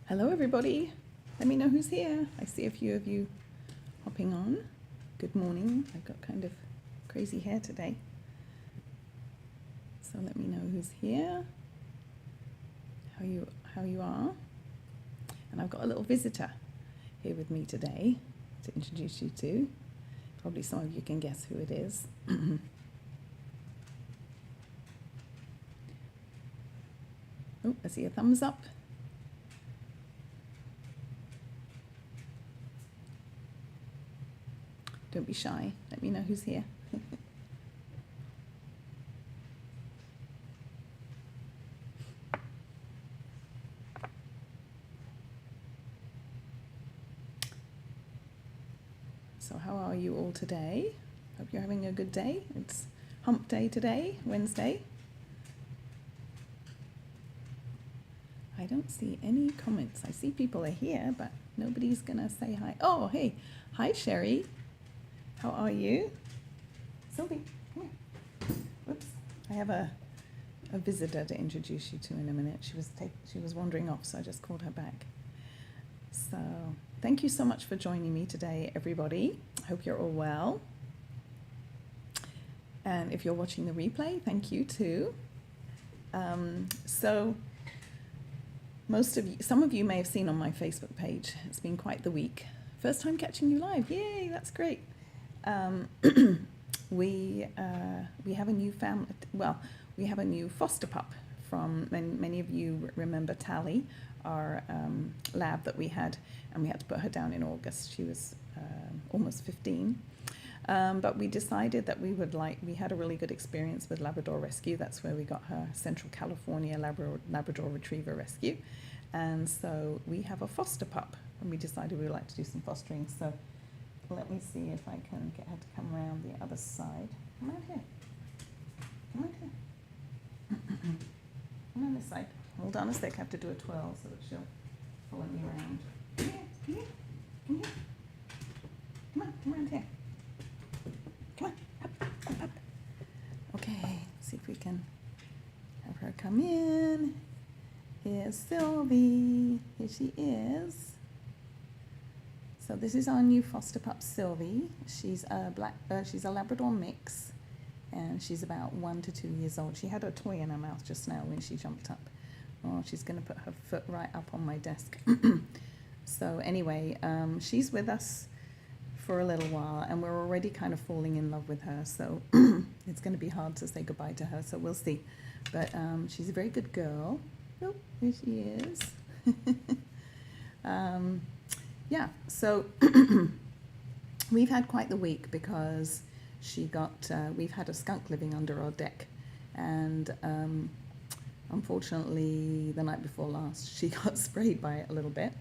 Hello everybody, let me know who's here. I see a few of you hopping on. Good morning. I've got kind of crazy hair today, so let me know who's here, how you are. And I've got a little visitor here with me today to introduce you to. Probably some of you can guess who it is. Oh, I see a thumbs up. Don't be shy. Let me know who's here. So how are you all today? Hope you're having a good day. It's hump day today, Wednesday. I don't see any comments. I see people are here, but nobody's gonna say hi. Oh, hey. Hi, Sherry. How are you? Sylvie, come here. Whoops. I have a visitor to introduce you to in a minute. She was wandering off, so I just called her back. So thank you so much for joining me today, everybody. I hope you're all well. And if you're watching the replay, thank you too. So some of you may have seen on my Facebook page, it's been quite the week. First time catching you live. Yay, that's great. We have a new family. Well, we have a new foster pup from, many of you remember Tally, our lab that we had, and we had to put her down in August. She was almost 15. But we decided that we had a really good experience with Labrador Rescue. That's where we got her Central California Labrador Retriever Rescue. And so we have a foster pup, and we decided we would like to do some fostering. So let me see if I can get her to come around the other side. Come out here. Come out here. Come on this side. Hold on a sec. I have to do a twirl so that she'll follow me around. Come here. Come here. Come here. Come on. Come around here. Come on. Up. Up. Up. Okay. See if we can have her come in. Here's Sylvie. Here she is. So this is our new foster pup, Sylvie. She's a Labrador mix, and she's about 1 to 2 years old. She had a toy in her mouth just now when she jumped up. Oh, she's going to put her foot right up on my desk. So anyway, she's with us for a little while, and we're already kind of falling in love with her. So it's going to be hard to say goodbye to her. So we'll see. But she's a very good girl. Oh, here she is. Yeah, so we've had quite the week because we've had a skunk living under our deck, and unfortunately the night before last she got sprayed by it a little bit.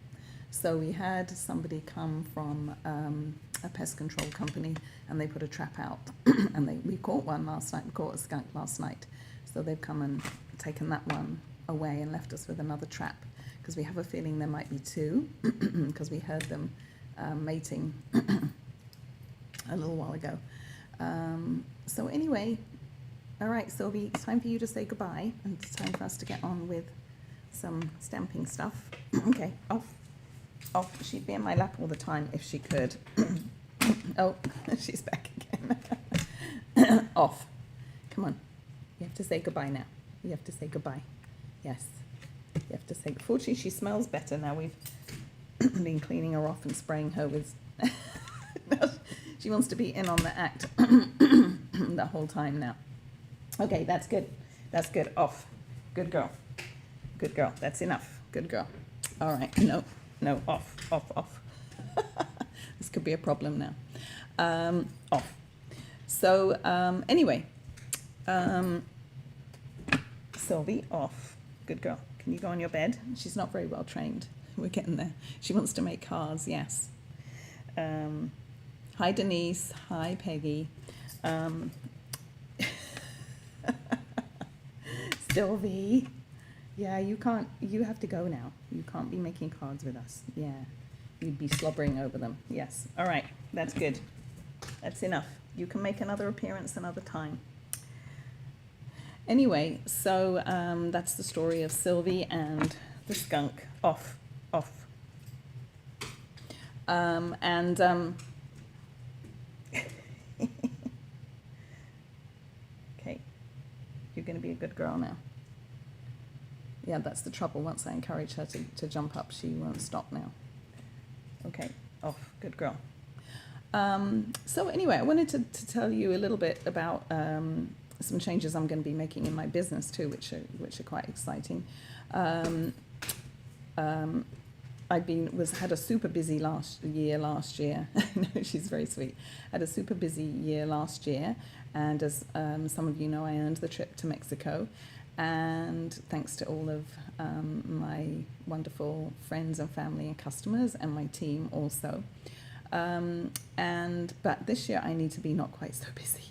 So we had somebody come from a pest control company, and they put a trap out and we caught one last night. We caught a skunk last night, so they've come and taken that one away and left us with another trap, because we have a feeling there might be two, because we heard them mating a little while ago. So anyway, all right, Sylvie, it's time for you to say goodbye, and it's time for us to get on with some stamping stuff. Okay, off. She'd be in my lap all the time if she could. Oh, she's back again. Off. Come on. You have to say goodbye now. You have to say goodbye. Yes. You have to say, fortunately she smells better now. We've been cleaning her off and spraying her with, she wants to be in on the act the whole time now. Okay, that's good. That's good. Off. Good girl. Good girl. That's enough. Good girl. All right. No, off. This could be a problem now. Off. So anyway, Sylvie, off. Good girl. Can you go on your bed? She's not very well trained. We're getting there. She wants to make cars, yes. Hi, Denise. Hi, Peggy. Sylvie. Yeah, you have to go now. You can't be making cards with us. Yeah, you'd be slobbering over them. Yes. All right, that's good. That's enough. You can make another appearance another time. Anyway, so that's the story of Sylvie and the skunk. Off. And okay, you're going to be a good girl now. Yeah, that's the trouble. Once I encourage her to jump up, she won't stop now. Okay, off. Good girl. So anyway, I wanted to tell you a little bit about some changes I'm going to be making in my business too, which are quite exciting. Had a super busy last year. No, she's very sweet. Had a super busy year last year, and as some of you know, I earned the trip to Mexico, and thanks to all of my wonderful friends and family and customers and my team also. But this year I need to be not quite so busy.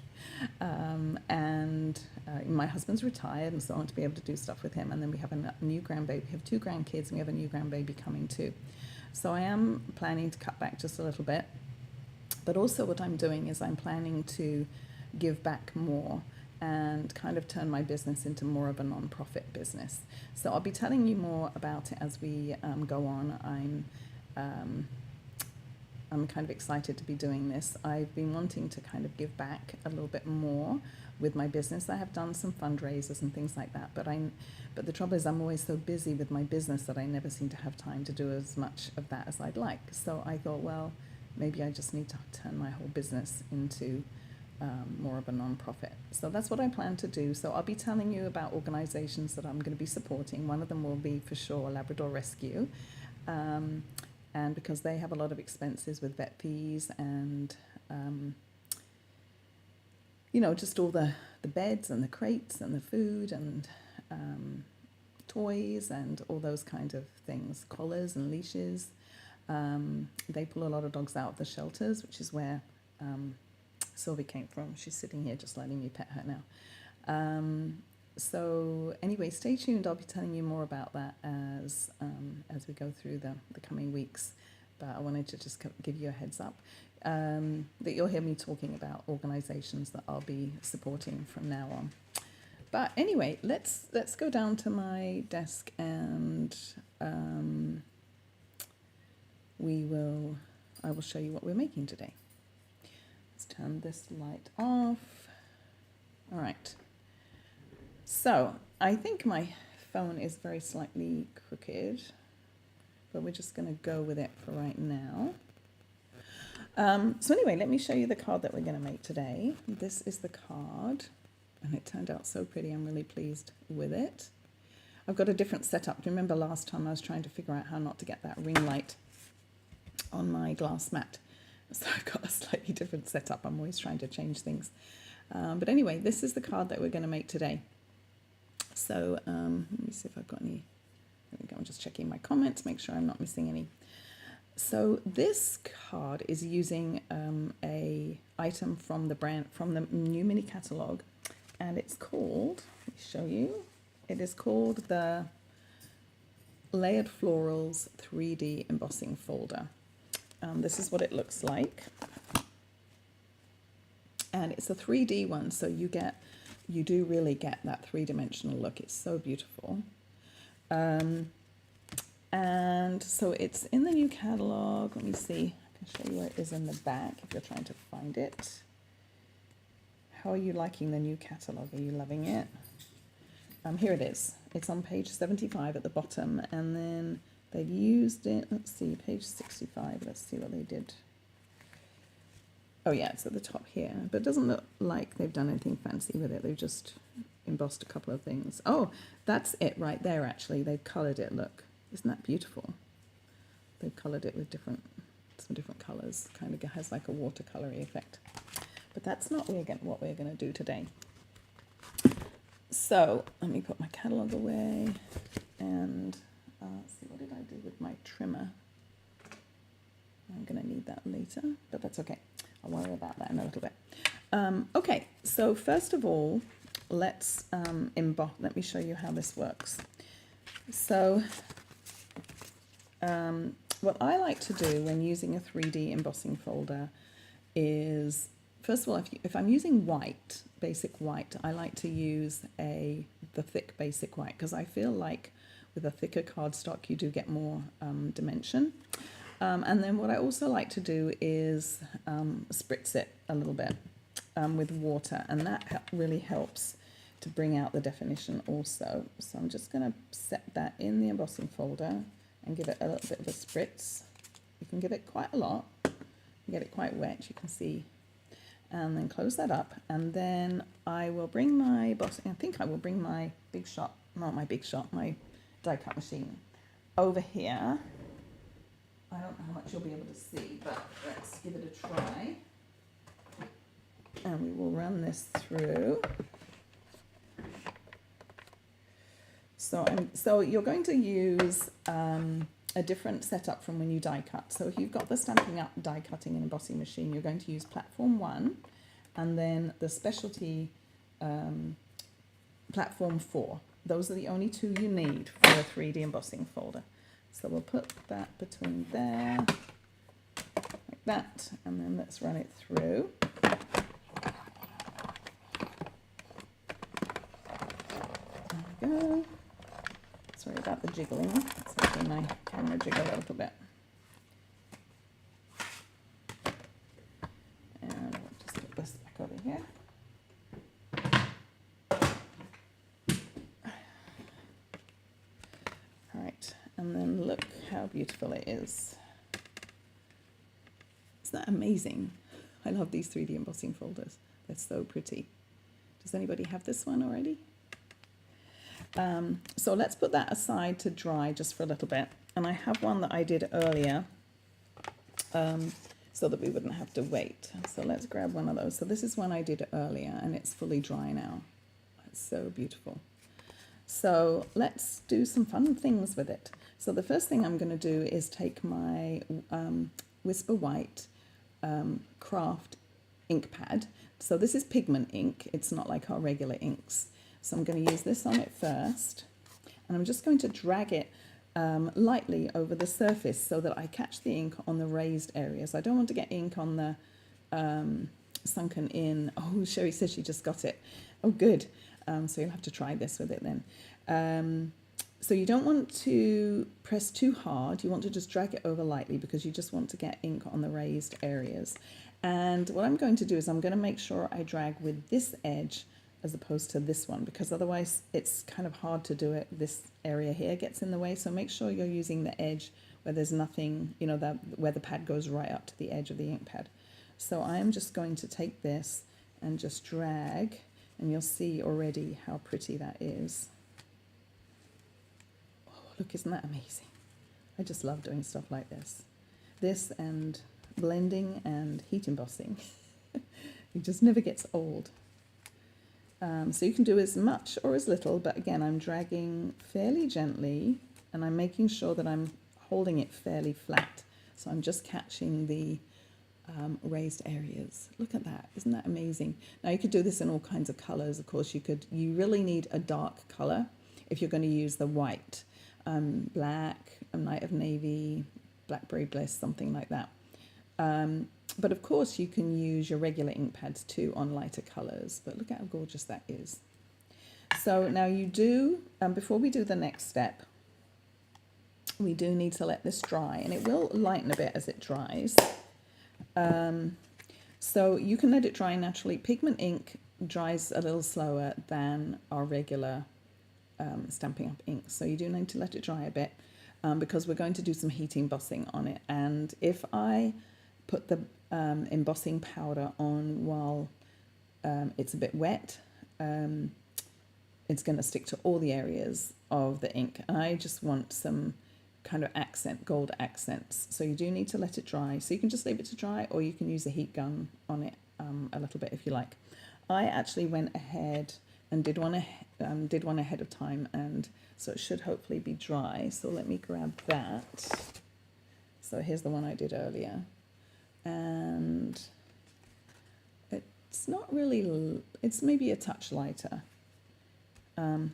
My husband's retired, and so I want to be able to do stuff with him. And then we have a new grandbaby. We have 2 grandkids, and we have a new grandbaby coming too. So I am planning to cut back just a little bit. But also what I'm doing is I'm planning to give back more and kind of turn my business into more of a non-profit business. So I'll be telling you more about it as we go on. I'm kind of excited to be doing this. I've been wanting to kind of give back a little bit more with my business. I have done some fundraisers and things like that, but the trouble is I'm always so busy with my business that I never seem to have time to do as much of that as I'd like. So I thought, well, maybe I just need to turn my whole business into more of a non-profit. So that's what I plan to do. So I'll be telling you about organizations that I'm going to be supporting. One of them will be for sure Labrador Rescue. And because they have a lot of expenses with vet fees and, just all the beds and the crates and the food and toys and all those kind of things, collars and leashes. They pull a lot of dogs out of the shelters, which is where Sylvie came from. She's sitting here just letting me pet her now. So anyway, stay tuned. I'll be telling you more about that as we go through the coming weeks. But I wanted to just give you a heads up that you'll hear me talking about organizations that I'll be supporting from now on. But anyway, let's go down to my desk and I will show you what we're making today. Let's turn this light off. All right. So I think my phone is very slightly crooked, but we're just going to go with it for right now. So anyway, let me show you the card that we're going to make today. This is the card, and it turned out so pretty. I'm really pleased with it. I've got a different setup. Do you remember last time I was trying to figure out how not to get that ring light on my glass mat? So I've got a slightly different setup. I'm always trying to change things. But anyway, this is the card that we're going to make today. So let me see if I've got any. There we go. I'm just checking my comments, make sure I'm not missing any. So this card is using a item from the new mini catalog, and it's called, let me show you, it is called the Layered Florals 3D Embossing Folder. This is what it looks like, and it's a 3D one, so you do really get that three-dimensional look. It's so beautiful. And so it's in the new catalog. Let me see. I can show you where it is in the back if you're trying to find it. How are you liking the new catalog? Are you loving it? Here it is. It's on page 75 at the bottom, and then they've used it. Let's see, page 65. Let's see what they did. Oh yeah, it's at the top here, but it doesn't look like they've done anything fancy with it. They've just embossed a couple of things. Oh, that's it right there, actually. They've coloured it, look. Isn't that beautiful? They've coloured it with some different colours. Kind of has like a watercolory effect. But that's not what we're going to do today. So let me put my catalogue away, and let's see, what did I do with my trimmer? I'm going to need that later, but that's okay. I'll worry about that in a little bit. Okay, so first of all, let's emboss. Let me show you how this works. So what I like to do when using a 3D embossing folder is, first of all, if I'm using white, basic white, I like to use the thick basic white, because I feel like with a thicker cardstock you do get more dimension. And then what I also like to do is spritz it a little bit with water, and that really helps to bring out the definition also. So I'm just going to set that in the embossing folder and give it a little bit of a spritz. You can give it quite a lot, get it quite wet, you can see, and then close that up. And then I will bring my embossing, I think I will bring my big shot, not my big shot, my die cut machine over here. I don't know how much you'll be able to see, but let's give it a try. And we will run this through. So you're going to use a different setup from when you die cut. So if you've got the Stampin' Up! Die cutting and embossing machine, you're going to use platform 1, and then the specialty platform 4. Those are the only two you need for a 3D embossing folder. So we'll put that between there, like that, and then let's run it through. There we go. Sorry about the jiggling. It's making my camera jiggle a little bit. And we'll just put this back over here. All right, and then look how beautiful it is. Isn't that amazing? I love these 3D embossing folders. They're so pretty. Does anybody have this one already? So let's put that aside to dry just for a little bit. And I have one that I did earlier so that we wouldn't have to wait. So let's grab one of those. So this is one I did earlier, and it's fully dry now. It's so beautiful. So let's do some fun things with it. So the first thing I'm going to do is take my Whisper White craft ink pad. So this is pigment ink. It's not like our regular inks. So I'm going to use this on it first, and I'm just going to drag it lightly over the surface so that I catch the ink on the raised areas. I don't want to get ink on the sunken in. Oh, Sherry says she just got it. Oh, good. So you'll have to try this with it then. So you don't want to press too hard. You want to just drag it over lightly because you just want to get ink on the raised areas. And what I'm going to do is I'm going to make sure I drag with this edge as opposed to this one, because otherwise it's kind of hard to do it. This area here gets in the way, so make sure you're using the edge where there's nothing, you know, where the pad goes right up to the edge of the ink pad. So I am just going to take this and just drag, and you'll see already how pretty that is. Oh, look, isn't that amazing? I just love doing stuff like this. This and blending and heat embossing. It just never gets old. So you can do as much or as little, but again, I'm dragging fairly gently, and I'm making sure that I'm holding it fairly flat. So I'm just catching the raised areas. Look at that, isn't that amazing? Now you could do this in all kinds of colors. Of course, you really need a dark color if you're going to use the white, black, a night of navy, blackberry bliss, something like that. But of course you can use your regular ink pads too on lighter colors, but look at how gorgeous that is. So now you do, before we do the next step, we do need to let this dry, and it will lighten a bit as it dries. So you can let it dry naturally. Pigment ink dries a little slower than our regular Stampin' Up! Ink, so you do need to let it dry a bit because we're going to do some heat embossing on it. And if I put the embossing powder on while it's a bit wet, it's going to stick to all the areas of the ink. And I just want some kind of accent, gold accents. So you do need to let it dry. So you can just leave it to dry, or you can use a heat gun on it a little bit if you like. I actually went ahead and did one ahead of time, and so it should hopefully be dry. So let me grab that. So here's the one I did earlier. And it's not really, it's maybe a touch lighter.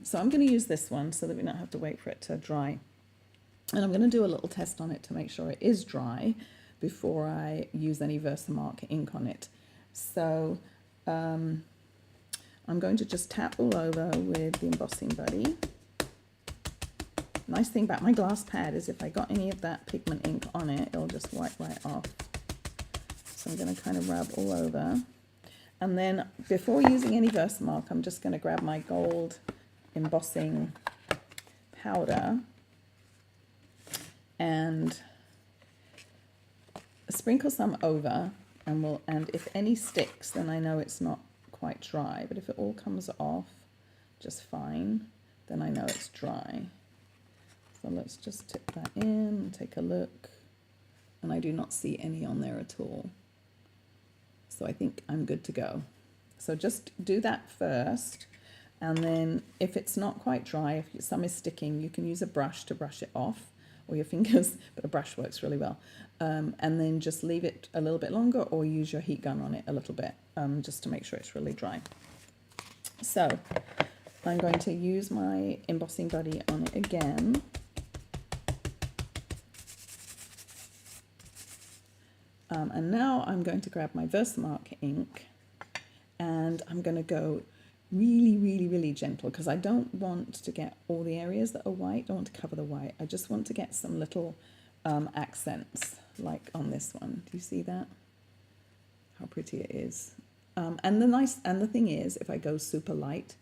So I'm going to use this one so that we don't have to wait for it to dry. And I'm going to do a little test on it to make sure it is dry. before I use any Versamark ink on it. So I'm going to just tap all over with the Embossing Buddy. Nice thing about my glass pad is if I got any of that pigment ink on it, it'll just wipe right off. So I'm going to kind of rub all over. And then before using any Versamark, I'm just going to grab my gold embossing powder and sprinkle some over, and if any sticks, then I know it's not quite dry. But if it all comes off just fine, then I know it's dry. So let's just tip that in and take a look. And I do not see any on there at all. So I think I'm good to go. So just do that first. And then if it's not quite dry, if some is sticking, you can use a brush to brush it off, or your fingers, but a brush works really well. And then just leave it a little bit longer, or use your heat gun on it a little bit, just to make sure it's really dry. So I'm going to use my Embossing Buddy on it again. And now I'm going to grab my Versamark ink, and I'm going to go really, really, really gentle, because I don't want to get all the areas that are white. I don't want to cover the white. I just want to get some little accents, like on this one. Do you see that? How pretty it is. And the thing is, if I go super light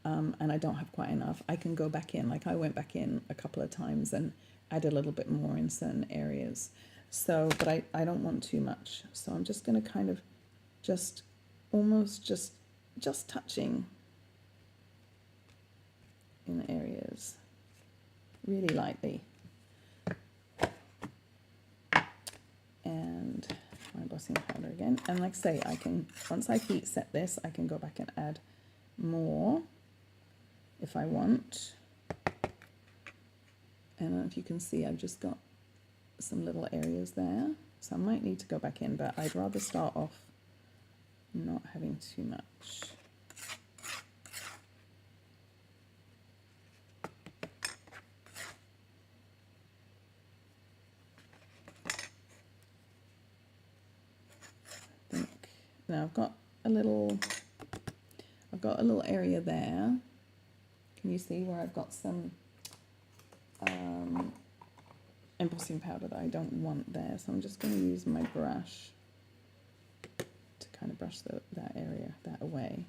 and I don't have quite enough, I can go back in. Like I went back in a couple of times and add a little bit more in certain areas. So, but I don't want too much. So I'm just going to kind of just almost just touching in areas really lightly. And my embossing powder again. And like I say, I can, once I heat set this, I can go back and add more if I want. And if you can see, I've just got some little areas there, so I might need to go back in, but I'd rather start off not having too much. I think now I've got a little area there. Can you see where I've got some embossing powder that I don't want there? So I'm just going to use my brush to kind of brush that area that away.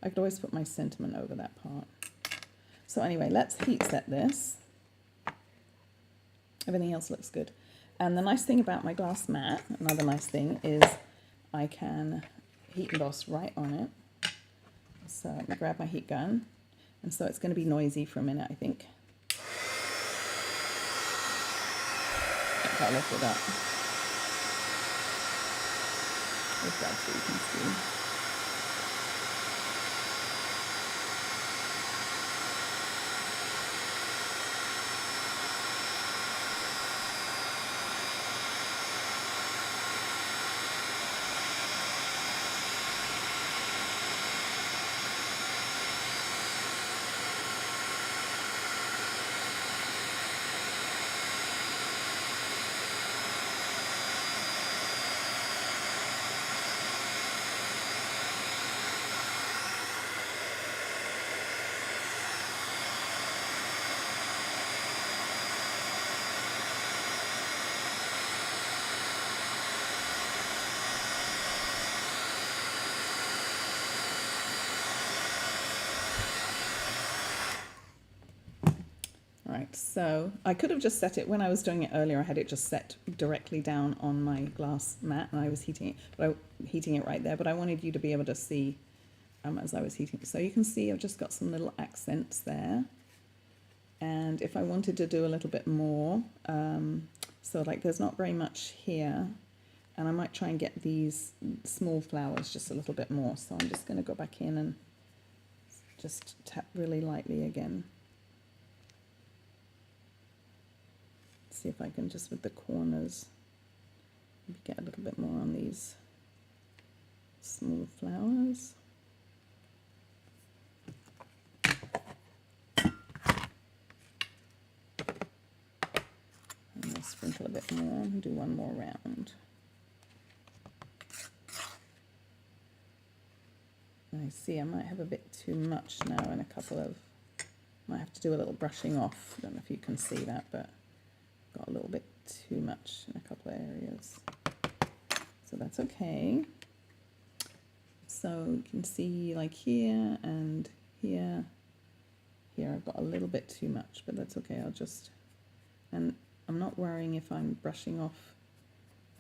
I could always put my sentiment over that part. So anyway, let's heat set this. Everything else looks good. And the nice thing about my glass mat, another nice thing, is I can heat emboss right on it. So I'm going to grab my heat gun, and so it's going to be noisy for a minute, I think. I'll lift it up. Lift that so you can see. Right, so I could have just set it, when I was doing it earlier, I had it just set directly down on my glass mat and I was heating it, right there, but I wanted you to be able to see as I was heating it. So you can see I've just got some little accents there. And if I wanted to do a little bit more, so like there's not very much here, and I might try and get these small flowers just a little bit more. So I'm just going to go back in and just tap really lightly again. See if I can just with the corners maybe get a little bit more on these small flowers. And I'll sprinkle a bit more and do one more round. I see I might have a bit too much now in a couple of, might have to do a little brushing off. I don't know if you can see that, but got a little bit too much in a couple of areas. So that's okay. So you can see like here and here, I've got a little bit too much, but that's okay. I'll just, and I'm not worrying if I'm brushing off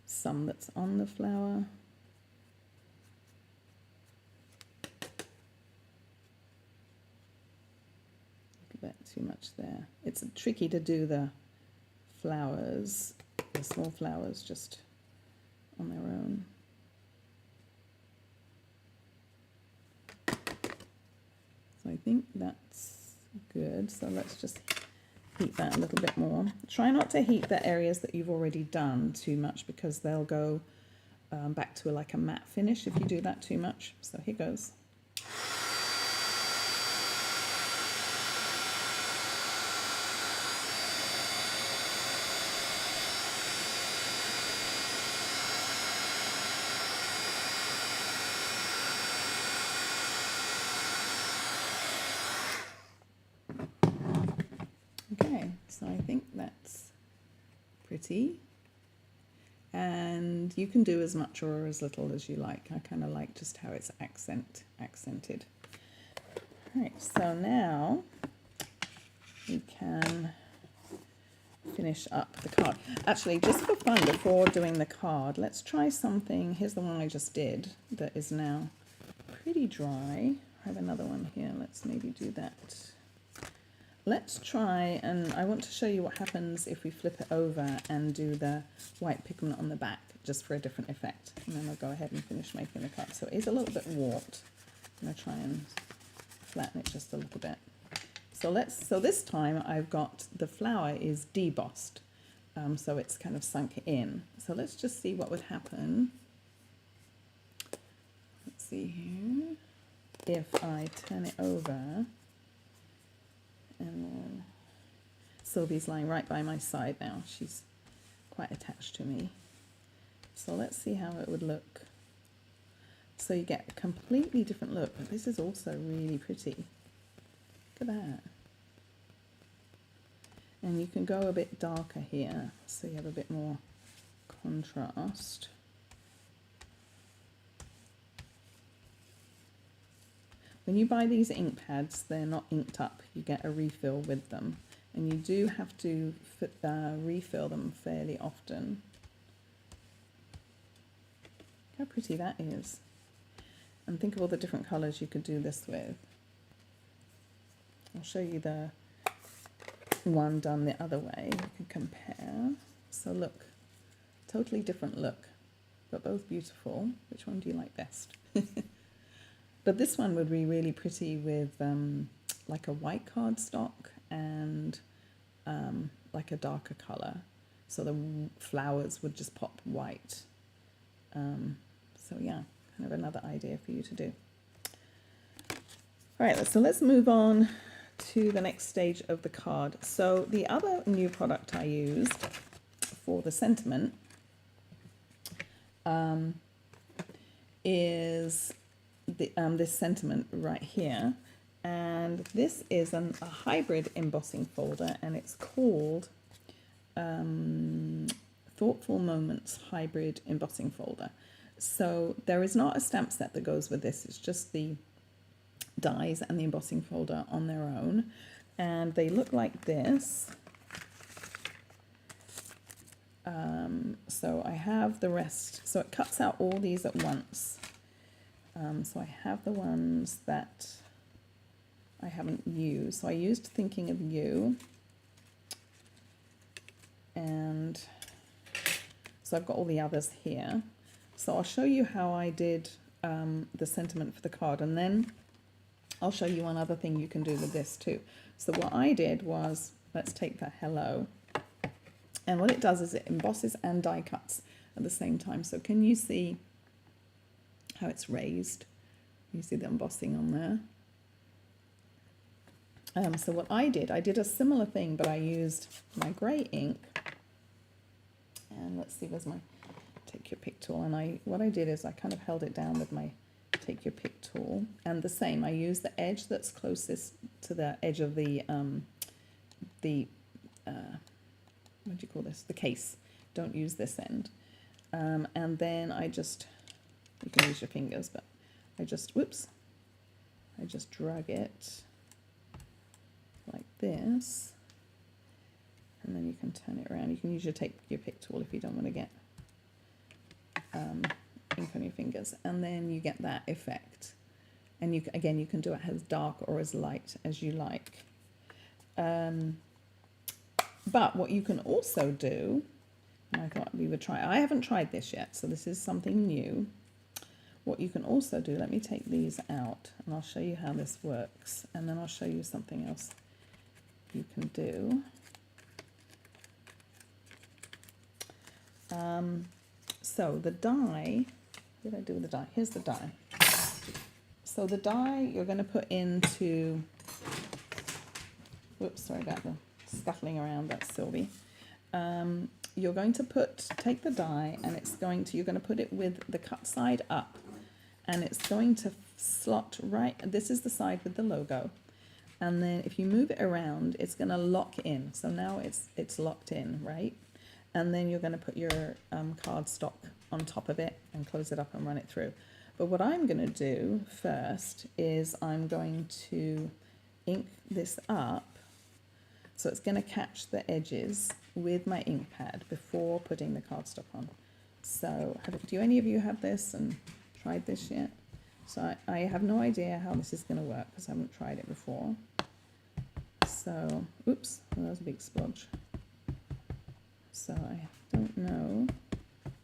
some that's on the flower. A bit too much there. It's tricky to do the flowers, the small flowers, just on their own. So I think that's good. So let's just heat that a little bit more. Try not to heat the areas that you've already done too much, because they'll go back to like a matte finish if you do that too much. So here goes. Okay, so I think that's pretty, and you can do as much or as little as you like. I kind of like just how it's accented. All right, so now we can finish up the card. Actually, just for fun, before doing the card, let's try something. Here's the one I just did that is now pretty dry. I have another one here. Let's maybe do that. Let's try, and I want to show you what happens if we flip it over and do the white pigment on the back, just for a different effect. And then I'll go ahead and finish making the card. So it is a little bit warped. I'm going to try and flatten it just a little bit. So this time I've got the flower is debossed, so it's kind of sunk in. So let's just see what would happen. Let's see here. If I turn it over. And Sylvie's lying right by my side now. She's quite attached to me. So let's see how it would look. So you get a completely different look, but this is also really pretty. Look at that. And you can go a bit darker here, so you have a bit more contrast. When you buy these ink pads, they're not inked up. You get a refill with them. And you do have to refill them fairly often. Look how pretty that is. And think of all the different colours you could do this with. I'll show you the one done the other way. You can compare. So look, totally different look, but both beautiful. Which one do you like best? But this one would be really pretty with like a white cardstock and like a darker colour. So the flowers would just pop white. So yeah, kind of another idea for you to do. All right, so let's move on to the next stage of the card. So the other new product I used for the sentiment is this sentiment right here, and this is a hybrid embossing folder, and it's called Thoughtful Moments Hybrid Embossing Folder. So there is not a stamp set that goes with this, it's just the dies and the embossing folder on their own, and they look like this. So I have the rest, so it cuts out all these at once. So I have the ones that I haven't used. So I used Thinking of You. And so I've got all the others here. So I'll show you how I did the sentiment for the card, and then I'll show you one other thing you can do with this too. So what I did was, let's take the hello. And what it does is it embosses and die cuts at the same time. So can you see how it's raised? You see the embossing on there. So what I did a similar thing, but I used my grey ink, let's see, where's my take your pick tool? And what I did is I kind of held it down with my take your pick tool, and the same, I use the edge that's closest to the edge of the what do you call this? The case. Don't use this end. And then I just, you can use your fingers, but I just, whoops, I just drag it like this, and then you can turn it around. You can use your take your pick tool if you don't want to get ink on your fingers, and then you get that effect. And you again, you can do it as dark or as light as you like. But what you can also do, and I thought we would try, I haven't tried this yet, so this is something new. What you can also do, let me take these out and I'll show you how this works, and then I'll show you something else you can do. So the die, what did I do with the die? Here's the die. So the die you're going to put into, whoops, sorry about the scuffling around, that's Sylvie. You're going to take the die, and you're going to put it with the cut side up, and it's going to slot right, this is the side with the logo, and then if you move it around, it's going to lock in. So now it's locked in, right? And then you're going to put your cardstock on top of it and close it up and run it through. But what I'm going to do first is I'm going to ink this up, so it's going to catch the edges with my ink pad before putting the cardstock on. So do any of you have this and tried this yet? So I have no idea how this is going to work because I haven't tried it before. So, oops, well, that was a big splodge. So I don't know.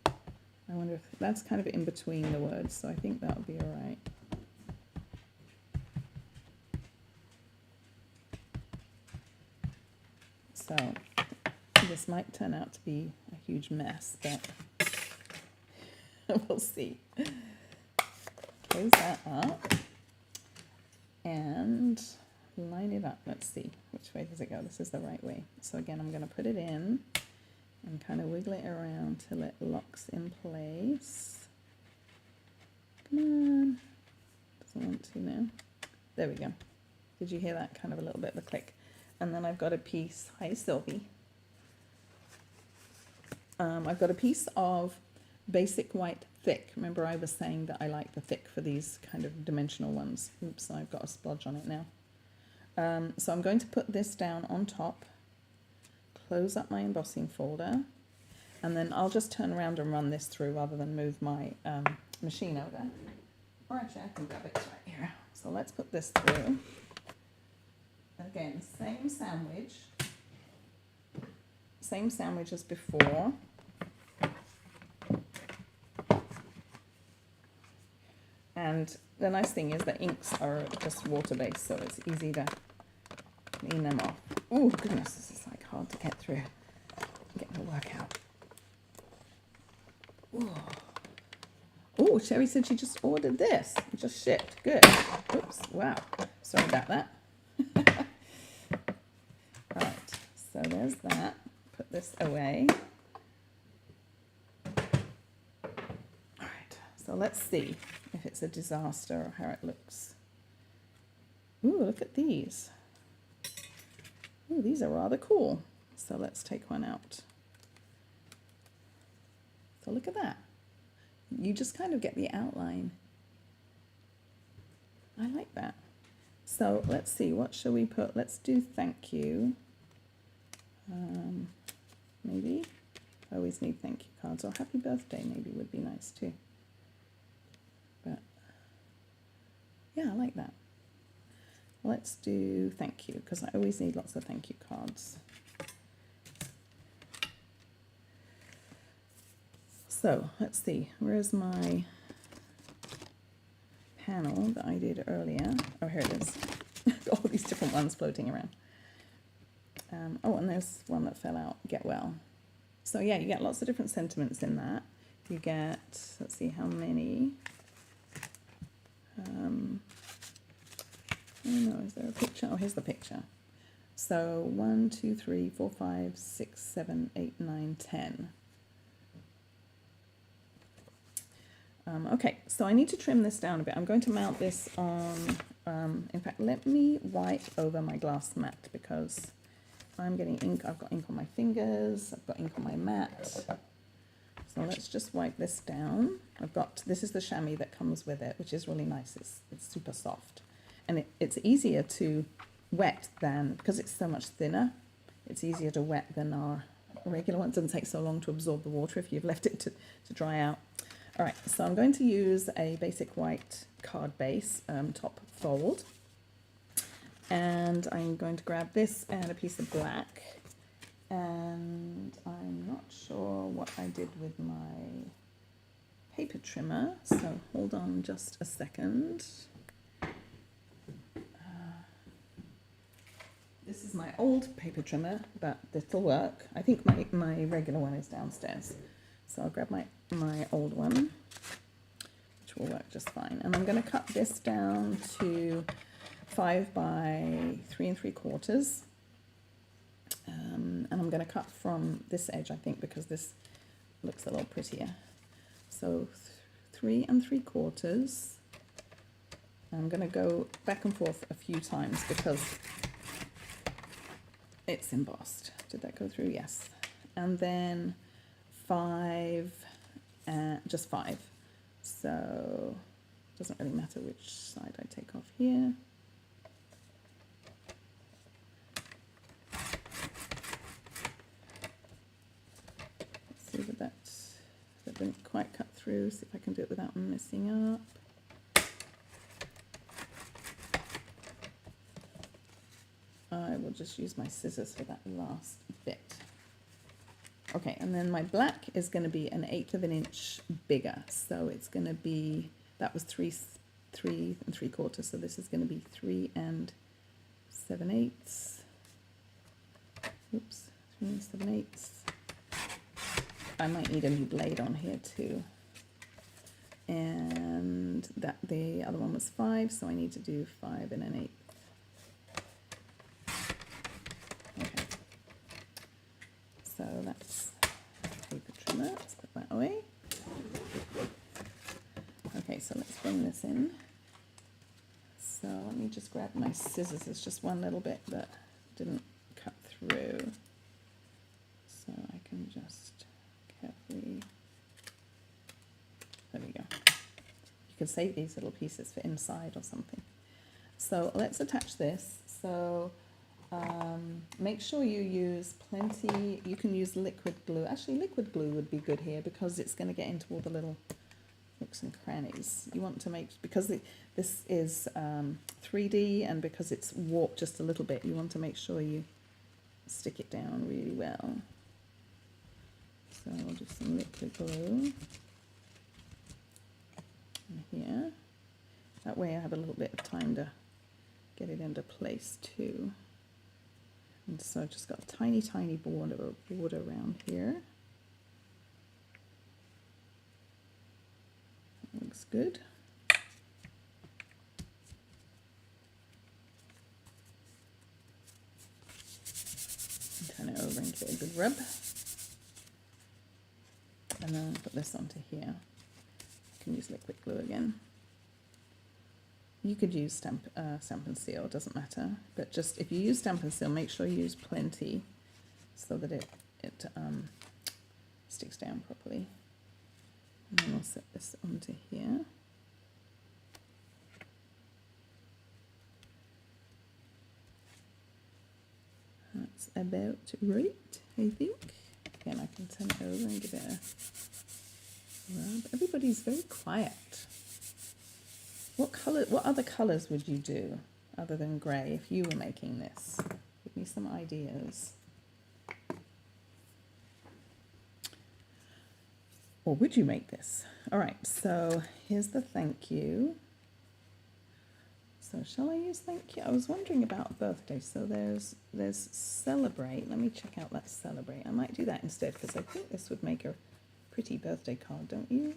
I wonder if that's kind of in between the words, so I think that would be all right. So this might turn out to be a huge mess, but we'll see. Close that up and line it up. Let's see, which way does it go? This is the right way. So again, I'm going to put it in and kind of wiggle it around till it locks in place. Come on. Doesn't want to now. There we go. Did you hear that? Kind of a little bit of a click. And then I've got a piece, hi Sylvie. I've got a piece of basic white thick. Remember I was saying that I like the thick for these kind of dimensional ones. Oops, I've got a splodge on it now. So I'm going to put this down on top, close up my embossing folder, and then I'll just turn around and run this through rather than move my machine over. Or actually, I can grab it right here. So let's put this through. Again, same sandwich as before. And the nice thing is that inks are just water-based, so it's easy to clean them off. Oh goodness, this is like hard to get through. Get the work out. Oh, Sherry said she just ordered this. It just shipped. Good. Oops. Wow. Sorry about that. Right. So there's that. Put this away. All right. So let's see if it's a disaster or how it looks. Ooh, look at these. Ooh, these are rather cool. So let's take one out. So look at that. You just kind of get the outline. I like that. So let's see, what shall we put? Let's do thank you. Maybe. I always need thank you cards, or happy birthday maybe would be nice too. But yeah, I like that. Let's do thank you, because I always need lots of thank you cards. So let's see, where's my panel that I did earlier? Oh, here it is. All these different ones floating around. Oh, and there's one that fell out, get well. So yeah, you get lots of different sentiments in that. You get, let's see how many. I don't know, is there a picture? Oh, here's the picture. So 1, 2, 3, 4, 5, 6, 7, 8, 9, 10. Okay, so I need to trim this down a bit. I'm going to mount this on, in fact, let me wipe over my glass mat because I'm getting ink. I've got ink on my fingers, I've got ink on my mat. So let's just wipe this down. This is the chamois that comes with it, which is really nice. It's super soft. And it's easier to wet than, because it's so much thinner, it's easier to wet than our regular one. It doesn't take so long to absorb the water if you've left it to dry out. All right, so I'm going to use a basic white card base top fold. And I'm going to grab this and a piece of black. And I'm not sure what I did with my paper trimmer, so hold on just a second. This is my old paper trimmer, but this'll work. I think my regular one is downstairs. So I'll grab my old one, which will work just fine. And I'm going to cut this down to 5 by 3 3/4. And I'm going to cut from this edge, I think, because this looks a little prettier. So 3 3/4. I'm going to go back and forth a few times because it's embossed. Did that go through? Yes. And then 5, just 5. So it doesn't really matter which side I take off here. Let's see if that didn't quite cut through. See if I can do it without messing up. I will just use my scissors for that last bit. Okay, and then my black is going to be 1/8 of an inch bigger. So it's going to be, that was 3 3/4. So this is going to be 3 7/8. Oops, 3 7/8. I might need a new blade on here too. And that the other one was 5, so I need to do 5 1/8. Okay, so that's paper trimmer. Let's put that away. Okay, so let's bring this in. So let me just grab my scissors. It's just one little bit that didn't cut through. So I can just carefully, there we go. You can save these little pieces for inside or something. So let's attach this. So make sure you use plenty, you can use liquid glue. Actually, liquid glue would be good here because it's going to get into all the little nooks and crannies. You want to make, because this is 3D and because it's warped just a little bit, you want to make sure you stick it down really well. So I'll do some liquid glue in here. That way I have a little bit of time to get it into place too. And so I've just got a tiny, tiny border around here. That looks good. Turn it over and give it a good rub. And then put this onto here. I can use liquid glue again. You could use stamp and seal, it doesn't matter. But just if you use stamp and seal, make sure you use plenty so that it sticks down properly. And then I'll set this onto here. That's about right, I think. Again, I can turn it over and give it a rub. Everybody's very quiet. What other colours would you do other than grey if you were making this? Give me some ideas. Or would you make this? All right, so here's the thank you. So shall I use thank you? I was wondering about birthday. So there's celebrate. Let me check out that celebrate. I might do that instead because I think this would make a pretty birthday card, don't you?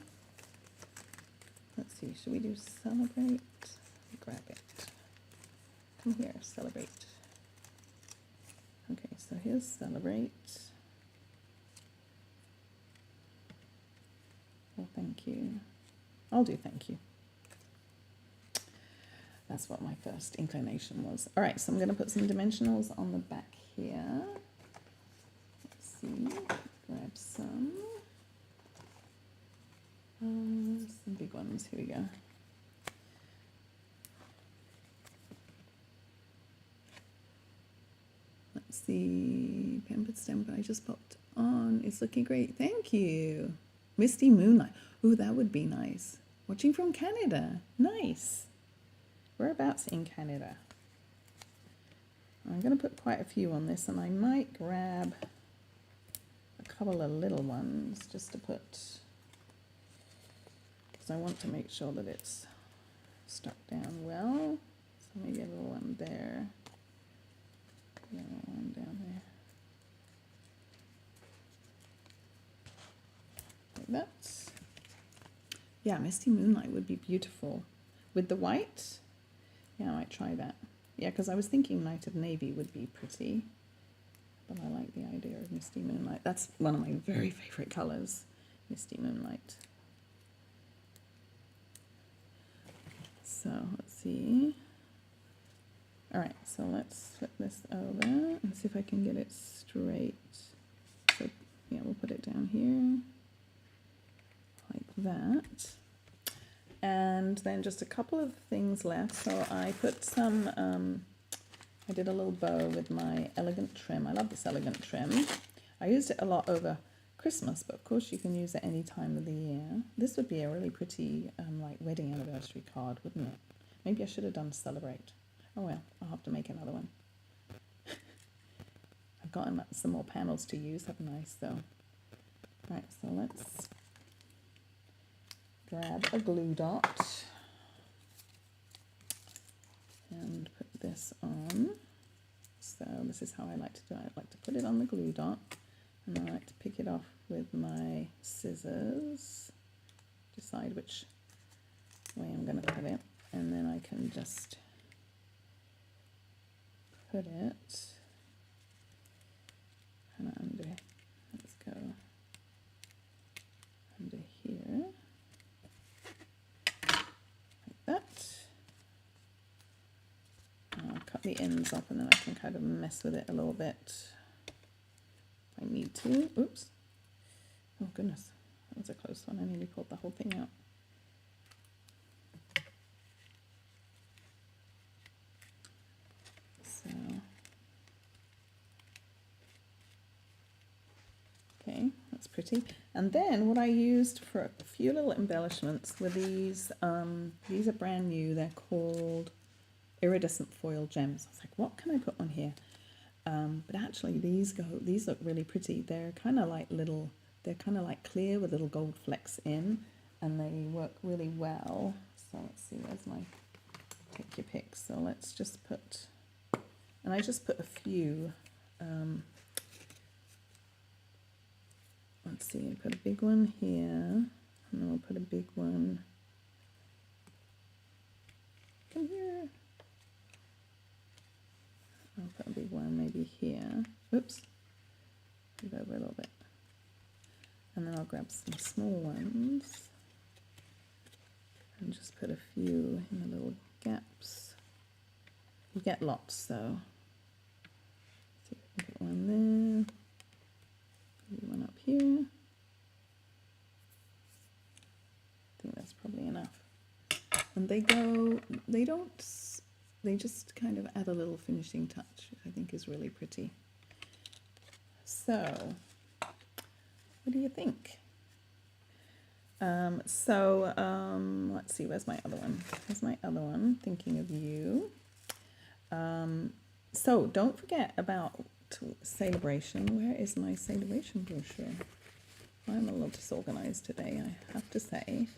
Let's see, should we do celebrate? Grab it. Come here, celebrate. Okay, so here's celebrate. Well, thank you. I'll do thank you. That's what my first inclination was. All right, so I'm going to put some dimensionals on the back here. Let's see, grab some big ones. Here we go. Let's see, pampered stem I just popped on. It's looking great. Thank you. Misty Moonlight. Oh, that would be nice. Watching from Canada. Nice. Whereabouts in Canada? I'm going to put quite a few on this, and I might grab a couple of little ones just to put, because I want to make sure that it's stuck down well. So maybe a little one there, a little one down there, like that. Yeah, Misty Moonlight would be beautiful with the white. Yeah, I might try that. Yeah, because I was thinking Night of Navy would be pretty, but I like the idea of Misty Moonlight. That's one of my very favorite colors, Misty Moonlight. So let's see. All right, so let's flip this over and see if I can get it straight. So yeah, we'll put it down here like that. And then just a couple of things left. So I put some, I did a little bow with my elegant trim. I love this elegant trim. I used it a lot over Christmas, but of course you can use it any time of the year. This would be a really pretty like wedding anniversary card, wouldn't it? Maybe I should have done celebrate. Oh well, I'll have to make another one. I've got some more panels to use, haven't I? So, right, so let's grab a glue dot and put this on. So this is how I like to do it. I like to put it on the glue dot, and then I like to pick it off with my scissors, decide which way I'm going to put it, and then I can just put it kind of under, let's go under here. That. I'll cut the ends off, and then I can kind of mess with it a little bit if I need to. Oops. Oh goodness, that was a close one. I nearly pulled the whole thing out. So, okay, that's pretty. And then what I used for a few little embellishments were these. These are brand new. They're called iridescent foil gems. I was like, what can I put on here? But actually, these look really pretty. They're kind of like little. They're kind of like clear with little gold flecks in, and they work really well. So let's see. Where's my take your pick? So let's just put. And I just put a few. Let's see, I put a big one here, and then we'll put a big one. Come here. I'll put a big one maybe here. Oops. Move over a little bit. And then I'll grab some small ones and just put a few in the little gaps. You get lots, so. See if I can put one there. Maybe one up here. I think that's probably enough. And they just kind of add a little finishing touch, which I think is really pretty. So, what do you think? Let's see, where's my other one? Here's my other one, Thinking of You. So, don't forget about celebration. Where is my celebration brochure? I'm a little disorganized today, I have to say.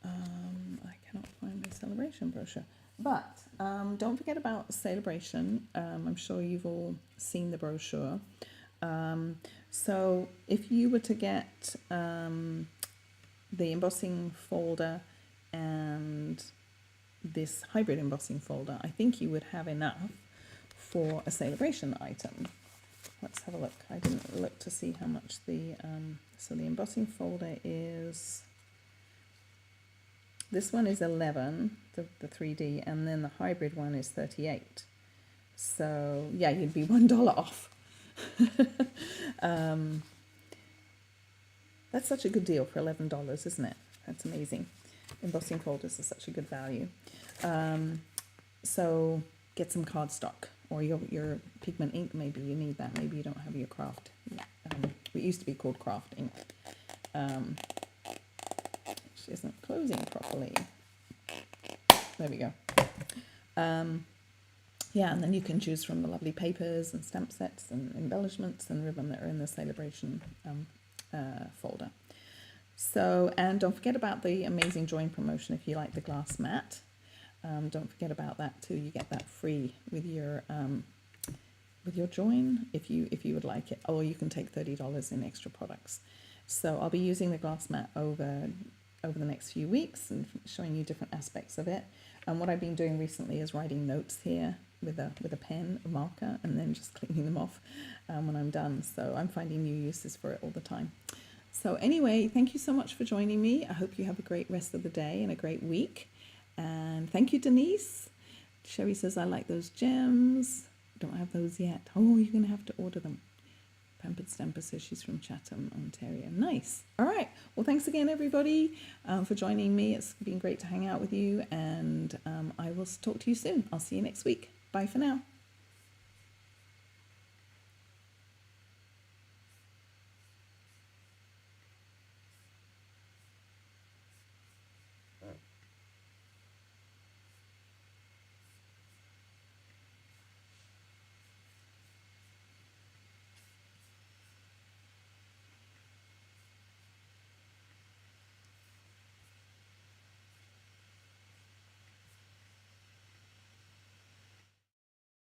I cannot find my celebration brochure. But don't forget about celebration. I'm sure you've all seen the brochure. So if you were to get the embossing folder and this hybrid embossing folder, I think you would have enough for a celebration item. Let's have a look. I didn't look to see how much the so the embossing folder is This one is 11, the 3D, and then the hybrid one is 38. So yeah, you'd be $1 off. That's such a good deal for $11, isn't it? That's amazing. Embossing folders are such a good value. So get some cardstock or your pigment ink. Maybe you need that. Maybe you don't have your craft. It used to be called craft ink. Which isn't closing properly. There we go. Yeah, and then you can choose from the lovely papers and stamp sets and embellishments and ribbon that are in the celebration folder. So, and don't forget about the amazing join promotion if you like the glass mat. Don't forget about that too. You get that free with your join if you would like it. Or you can take $30 in extra products. So I'll be using the glass mat over the next few weeks and showing you different aspects of it. And what I've been doing recently is writing notes here with a pen, a marker, and then just cleaning them off when I'm done. So I'm finding new uses for it all the time. So anyway, thank you so much for joining me. I hope you have a great rest of the day and a great week. And thank you, Denise. Sherry says, I like those gems. Don't have those yet. Oh, you're going to have to order them. Pampered Stamper says she's from Chatham, Ontario. Nice. All right. Well, thanks again, everybody, for joining me. It's been great to hang out with you, and I will talk to you soon. I'll see you next week. Bye for now.